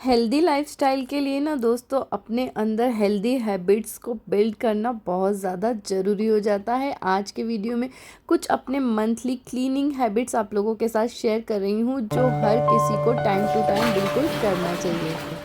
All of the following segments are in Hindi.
हेल्दी लाइफस्टाइल के लिए ना दोस्तों अपने अंदर हेल्दी हैबिट्स को बिल्ड करना बहुत ज़्यादा ज़रूरी हो जाता है। आज के वीडियो में कुछ अपने मंथली क्लीनिंग हैबिट्स आप लोगों के साथ शेयर कर रही हूँ जो हर किसी को टाइम टू टाइम बिल्कुल करना चाहिए।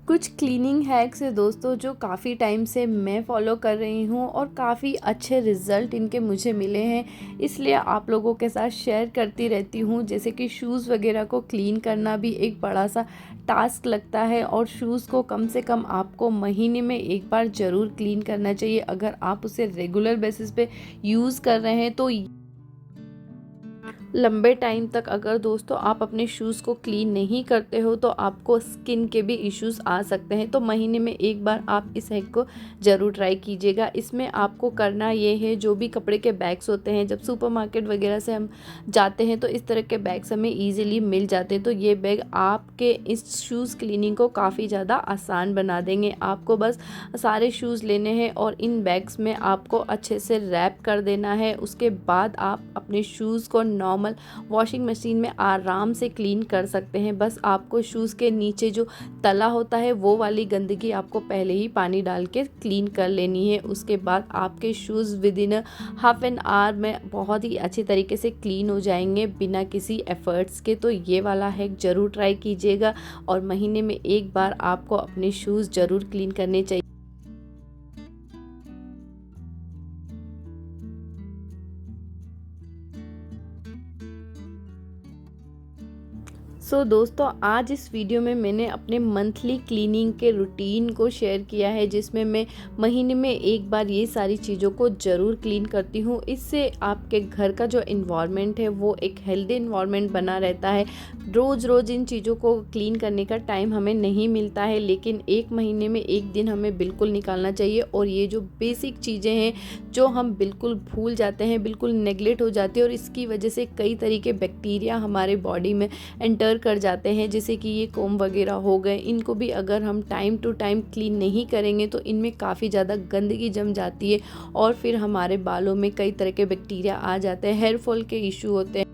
कुछ क्लीनिंग हैक्स है दोस्तों जो काफ़ी टाइम से मैं फॉलो कर रही हूँ और काफ़ी अच्छे रिज़ल्ट इनके मुझे मिले हैं, इसलिए आप लोगों के साथ शेयर करती रहती हूँ। जैसे कि शूज़ वगैरह को क्लीन करना भी एक बड़ा सा टास्क लगता है और शूज़ को कम से कम आपको महीने में एक बार ज़रूर क्लीन करना चाहिए। अगर आप उसे रेगुलर बेसिस पे यूज़ कर रहे हैं तो लंबे टाइम तक अगर दोस्तों आप अपने शूज़ को क्लीन नहीं करते हो तो आपको स्किन के भी इश्यूज आ सकते हैं। तो महीने में एक बार आप इस हैक को ज़रूर ट्राई कीजिएगा। इसमें आपको करना ये है, जो भी कपड़े के बैग्स होते हैं, जब सुपरमार्केट वगैरह से हम जाते हैं तो इस तरह के बैग्स हमें ईजिली मिल जाते हैं। तो ये बैग आपके इस शूज़ क्लीनिंग को काफ़ी ज़्यादा आसान बना देंगे। आपको बस सारे शूज़ लेने हैं और इन बैग्स में आपको अच्छे से रैप कर देना है। उसके बाद आप अपने शूज़ को नॉर्मल वॉशिंग मशीन में आराम से क्लीन कर सकते हैं। बस आपको शूज़ के नीचे जो तला होता है वो वाली गंदगी आपको पहले ही पानी डाल के क्लीन कर लेनी है। उसके बाद आपके shoes with in half an hour में बहुत ही अच्छी तरीके से क्लीन हो जाएंगे बिना किसी एफर्ट्स के। तो ये वाला हैक ज़रूर ट्राई कीजिएगा और महीने में एक बार आपको अपने शूज़ ज़रूर क्लीन करने चाहिए। दोस्तों आज इस वीडियो में मैंने अपने मंथली क्लीनिंग के रूटीन को शेयर किया है, जिसमें मैं महीने में एक बार ये सारी चीज़ों को ज़रूर क्लीन करती हूँ। इससे आपके घर का जो इन्वायरमेंट है वो एक हेल्दी इन्वायरमेंट बना रहता है। रोज़ रोज़ इन चीज़ों को क्लीन करने का टाइम हमें नहीं मिलता है, लेकिन एक महीने में एक दिन हमें बिल्कुल निकालना चाहिए। और ये जो बेसिक चीज़ें हैं जो हम बिल्कुल भूल जाते हैं, बिल्कुल नेगलेक्ट हो जाती है और इसकी वजह से कई तरह के बैक्टीरिया हमारे बॉडी में एंटर कर जाते हैं, जैसे कि ये कोम वगैरह हो गए। इनको भी अगर हम टाइम टू टाइम क्लीन नहीं करेंगे तो इनमें काफ़ी ज़्यादा गंदगी जम जाती है और फिर हमारे बालों में कई तरह के बैक्टीरिया आ जाते हैं, हेयर फॉल के इशू होते हैं।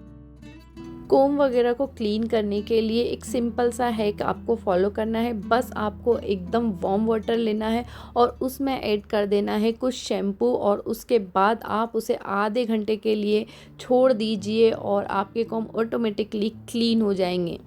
कोम वगैरह को क्लीन करने के लिए एक सिंपल सा हैक आपको फॉलो करना है। बस आपको एकदम वार्म वाटर लेना है और उसमें ऐड कर देना है कुछ शैम्पू और उसके बाद आप उसे आधे घंटे के लिए छोड़ दीजिए और आपके कोम ऑटोमेटिकली क्लीन हो जाएंगे।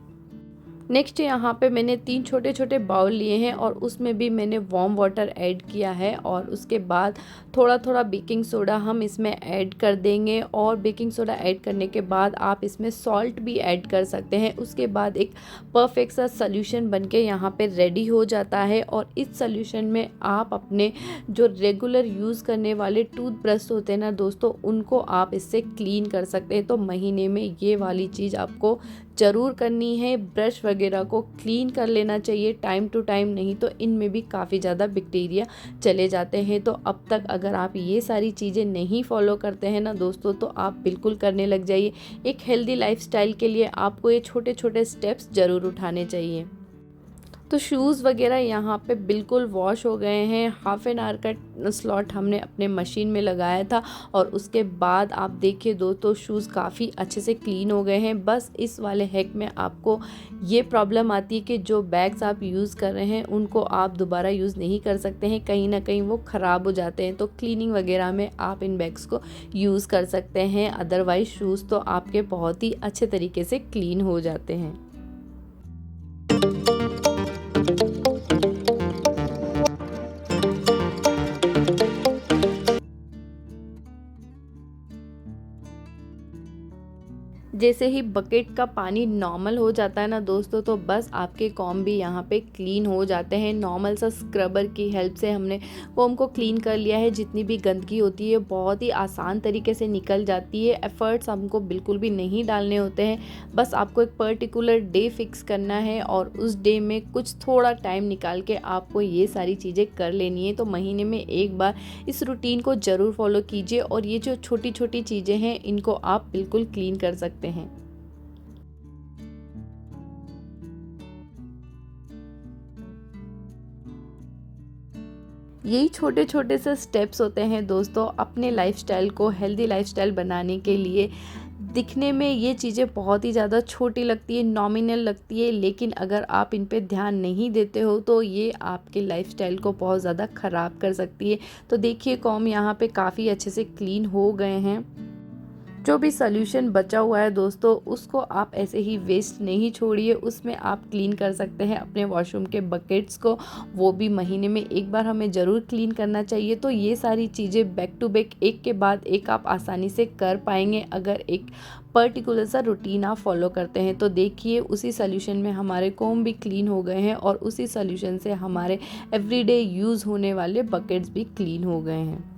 नेक्स्ट यहाँ पे मैंने 3 छोटे छोटे बाउल लिए हैं और उसमें भी मैंने वार्म वाटर ऐड किया है और उसके बाद थोड़ा थोड़ा बेकिंग सोडा हम इसमें ऐड कर देंगे। और बेकिंग सोडा ऐड करने के बाद आप इसमें सॉल्ट भी ऐड कर सकते हैं। उसके बाद एक परफेक्ट सा सॉल्यूशन बनके यहाँ पे रेडी हो जाता है। और इस सॉल्यूशन में आप अपने जो रेगुलर यूज़ करने वाले टूथब्रश होते हैं ना दोस्तों, उनको आप इससे क्लीन कर सकते हैं। तो महीने में ये वाली चीज़ आपको ज़रूर करनी है। ब्रश वगैरह को क्लीन कर लेना चाहिए टाइम टू टाइम, नहीं तो इनमें भी काफ़ी ज़्यादा बैक्टीरिया चले जाते हैं। तो अब तक अगर आप ये सारी चीज़ें नहीं फॉलो करते हैं ना दोस्तों, तो आप बिल्कुल करने लग जाइए। एक हेल्दी लाइफस्टाइल के लिए आपको ये छोटे छोटे स्टेप्स ज़रूर उठाने चाहिए। तो शूज़ वगैरह यहाँ पे बिल्कुल वॉश हो गए हैं। हाफ एन आवर का स्लॉट हमने अपने मशीन में लगाया था और उसके बाद आप देखिए दोस्तों शूज़ काफ़ी अच्छे से क्लीन हो गए हैं। बस इस वाले हैक में आपको ये प्रॉब्लम आती है कि जो बैग्स आप यूज़ कर रहे हैं उनको आप दोबारा यूज़ नहीं कर सकते हैं, कहीं ना कहीं वो ख़राब हो जाते हैं। तो क्लीनिंग वगैरह में आप इन बैग्स को यूज़ कर सकते हैं, अदरवाइज़ शूज़ तो आपके बहुत ही अच्छे तरीके से क्लीन हो जाते हैं। जैसे ही बकेट का पानी नॉर्मल हो जाता है ना दोस्तों, तो बस आपके कॉम भी यहाँ पे क्लीन हो जाते हैं। नॉर्मल सा स्क्रबर की हेल्प से हमने कॉम को क्लीन कर लिया है। जितनी भी गंदगी होती है बहुत ही आसान तरीके से निकल जाती है। एफर्ट्स हमको बिल्कुल भी नहीं डालने होते हैं। बस आपको एक पर्टिकुलर डे फिक्स करना है और उस डे में कुछ थोड़ा टाइम निकाल के आपको ये सारी चीज़ें कर लेनी है। तो महीने में एक बार इस रूटीन को ज़रूर फॉलो कीजिए और ये जो छोटी छोटी चीज़ें हैं इनको आप बिल्कुल क्लीन कर सकते हैं। यही छोटे छोटे से स्टेप्स होते हैं दोस्तों अपने लाइफस्टाइल को हेल्दी लाइफस्टाइल बनाने के लिए। दिखने में ये चीज़ें बहुत ही ज़्यादा छोटी लगती है, नॉमिनल लगती है, लेकिन अगर आप इन पे ध्यान नहीं देते हो तो ये आपके लाइफस्टाइल को बहुत ज़्यादा ख़राब कर सकती है। तो देखिए कॉम यहाँ पे काफ़ी अच्छे से क्लीन हो गए हैं। जो भी सॉल्यूशन बचा हुआ है दोस्तों उसको आप ऐसे ही वेस्ट नहीं छोड़िए, उसमें आप क्लीन कर सकते हैं अपने वॉशरूम के बकेट्स को, वो भी महीने में एक बार हमें ज़रूर क्लीन करना चाहिए। तो ये सारी चीज़ें बैक टू बैक एक के बाद एक आप आसानी से कर पाएंगे अगर एक पर्टिकुलर सा रूटीन आप फॉलो करते हैं। तो देखिए उसी सॉल्यूशन में हमारे कोम भी क्लीन हो गए हैं और उसी सॉल्यूशन से हमारे एवरीडे यूज़ होने वाले बकेट्स भी क्लीन हो गए हैं।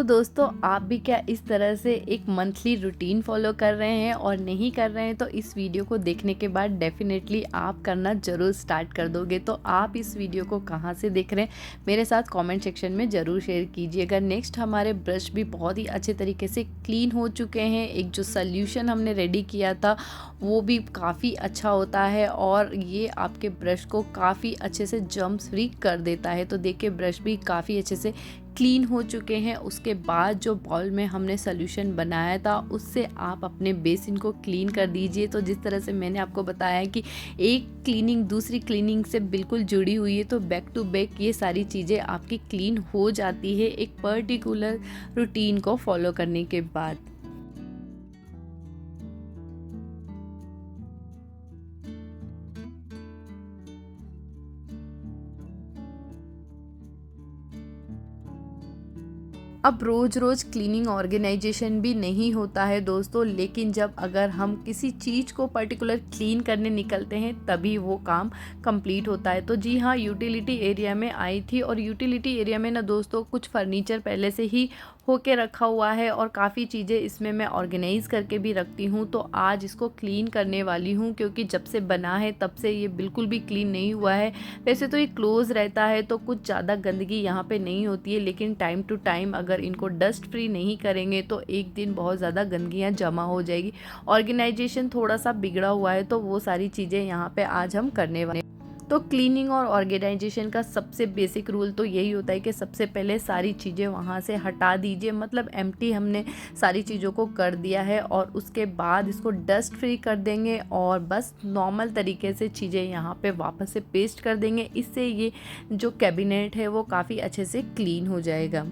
दोस्तों आप भी क्या इस तरह से एक मंथली रूटीन फॉलो कर रहे हैं, और नहीं कर रहे हैं तो इस वीडियो को देखने के बाद डेफिनेटली आप करना ज़रूर स्टार्ट कर दोगे। तो आप इस वीडियो को कहाँ से देख रहे हैं मेरे साथ कमेंट सेक्शन में ज़रूर शेयर कीजिएगा। नेक्स्ट हमारे ब्रश भी बहुत ही अच्छे तरीके से क्लीन हो चुके हैं। एक जो सल्यूशन हमने रेडी किया था वो भी काफ़ी अच्छा होता है और ये आपके ब्रश को काफ़ी अच्छे से जर्म्स फ्री कर देता है। तो देखिए ब्रश भी काफ़ी अच्छे से क्लीन हो चुके हैं। उसके बाद जो बाउल में हमने सॉल्यूशन बनाया था उससे आप अपने बेसिन को क्लीन कर दीजिए। तो जिस तरह से मैंने आपको बताया कि एक क्लीनिंग दूसरी क्लीनिंग से बिल्कुल जुड़ी हुई है, तो बैक टू बैक ये सारी चीज़ें आपकी क्लीन हो जाती है एक पर्टिकुलर रूटीन को फॉलो करने के बाद। अब रोज़ रोज़ क्लीनिंग ऑर्गेनाइजेशन भी नहीं होता है दोस्तों, लेकिन जब अगर हम किसी चीज़ को पर्टिकुलर क्लीन करने निकलते हैं तभी वो काम कंप्लीट होता है। तो जी हाँ, यूटिलिटी एरिया में आई थी और यूटिलिटी एरिया में ना दोस्तों कुछ फर्नीचर पहले से ही होके रखा हुआ है और काफ़ी चीज़ें इसमें मैं ऑर्गेनाइज़ करके भी रखती हूँ। तो आज इसको क्लीन करने वाली हूँ क्योंकि जब से बना है तब से ये बिल्कुल भी क्लीन नहीं हुआ है। वैसे तो ये क्लोज़ रहता है तो कुछ ज़्यादा गंदगी यहाँ पे नहीं होती है, लेकिन टाइम टू टाइम अगर इनको डस्ट फ्री नहीं करेंगे तो एक दिन बहुत ज़्यादा गंदगियाँ जमा हो जाएगी। ऑर्गेनाइजेशन थोड़ा सा बिगड़ा हुआ है तो वो सारी चीज़ें यहाँ पे आज हम करने वाले। तो क्लीनिंग और ऑर्गेनाइजेशन का सबसे बेसिक रूल तो यही होता है कि सबसे पहले सारी चीज़ें वहाँ से हटा दीजिए, मतलब एम्प्टी हमने सारी चीज़ों को कर दिया है और उसके बाद इसको डस्ट फ्री कर देंगे और बस नॉर्मल तरीके से चीज़ें यहाँ पे वापस से पेस्ट कर देंगे। इससे ये जो कैबिनेट है वो काफ़ी अच्छे से क्लीन हो जाएगा।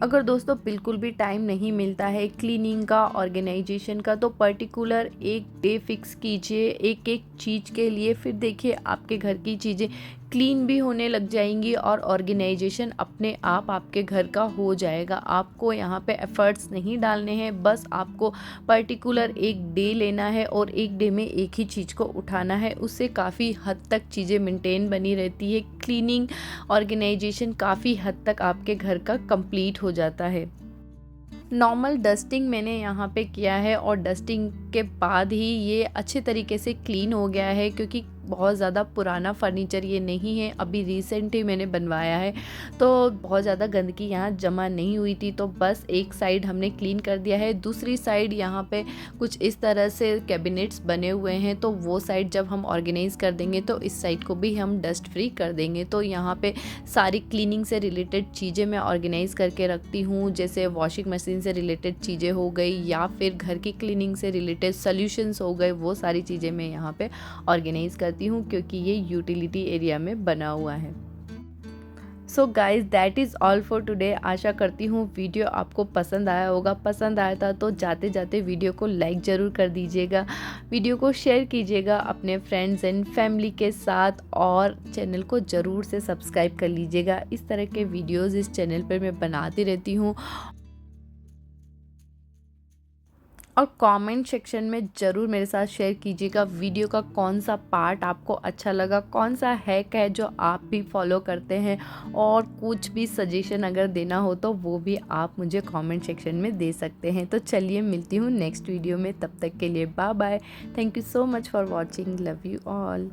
अगर दोस्तों बिल्कुल भी टाइम नहीं मिलता है क्लीनिंग का, ऑर्गेनाइजेशन का, तो पर्टिकुलर एक डे फिक्स कीजिए एक एक चीज़ के लिए। फिर देखिए आपके घर की चीज़ें क्लीन भी होने लग जाएंगी और ऑर्गेनाइजेशन अपने आप आपके घर का हो जाएगा। आपको यहाँ पे एफर्ट्स नहीं डालने हैं, बस आपको पर्टिकुलर एक डे लेना है और एक डे में एक ही चीज़ को उठाना है। उससे काफ़ी हद तक चीज़ें मेंटेन बनी रहती है। क्लीनिंग ऑर्गेनाइजेशन काफ़ी हद तक आपके घर का कंप्लीट हो जाता है। नॉर्मल डस्टिंग मैंने यहाँ पे किया है और डस्टिंग के बाद ही ये अच्छे तरीके से क्लीन हो गया है, क्योंकि बहुत ज़्यादा पुराना फर्नीचर ये नहीं है, अभी रिसेंट ही मैंने बनवाया है तो बहुत ज़्यादा गंदगी यहाँ जमा नहीं हुई थी। तो बस एक साइड हमने क्लीन कर दिया है, दूसरी साइड यहाँ पे कुछ इस तरह से कैबिनेट्स बने हुए हैं तो वो साइड जब हम ऑर्गेनाइज़ कर देंगे तो इस साइड को भी हम डस्ट फ्री कर देंगे। तो यहाँ पे सारी क्लीनिंग से रिलेटेड चीज़ें मैं ऑर्गेनाइज़ करके रखती हूँ, जैसे वॉशिंग मशीन से रिलेटेड चीज़ें हो गई या फिर घर की क्लीनिंग से रिलेटेड सॉल्यूशंस हो गए, वो सारी चीज़ें मैं यहाँ पे ऑर्गेनाइज़ करती हूँ क्योंकि ये यूटिलिटी एरिया में बना हुआ है। So guys that is all for today. आशा करती हूँ वीडियो आपको पसंद आया होगा। पसंद आया था तो जाते जाते वीडियो को लाइक ज़रूर कर दीजिएगा, वीडियो को शेयर कीजिएगा अपने फ्रेंड्स एंड फैमिली के साथ और चैनल को ज़रूर से सब्सक्राइब कर लीजिएगा। इस तरह के वीडियोज़ इस चैनल पर मैं बनाती रहती हूँ और कमेंट सेक्शन में ज़रूर मेरे साथ शेयर कीजिएगा वीडियो का कौन सा पार्ट आपको अच्छा लगा, कौन सा हैक है जो आप भी फॉलो करते हैं, और कुछ भी सजेशन अगर देना हो तो वो भी आप मुझे कमेंट सेक्शन में दे सकते हैं। तो चलिए मिलती हूँ नेक्स्ट वीडियो में, तब तक के लिए bye bye. Thank you so much for watching, love you all.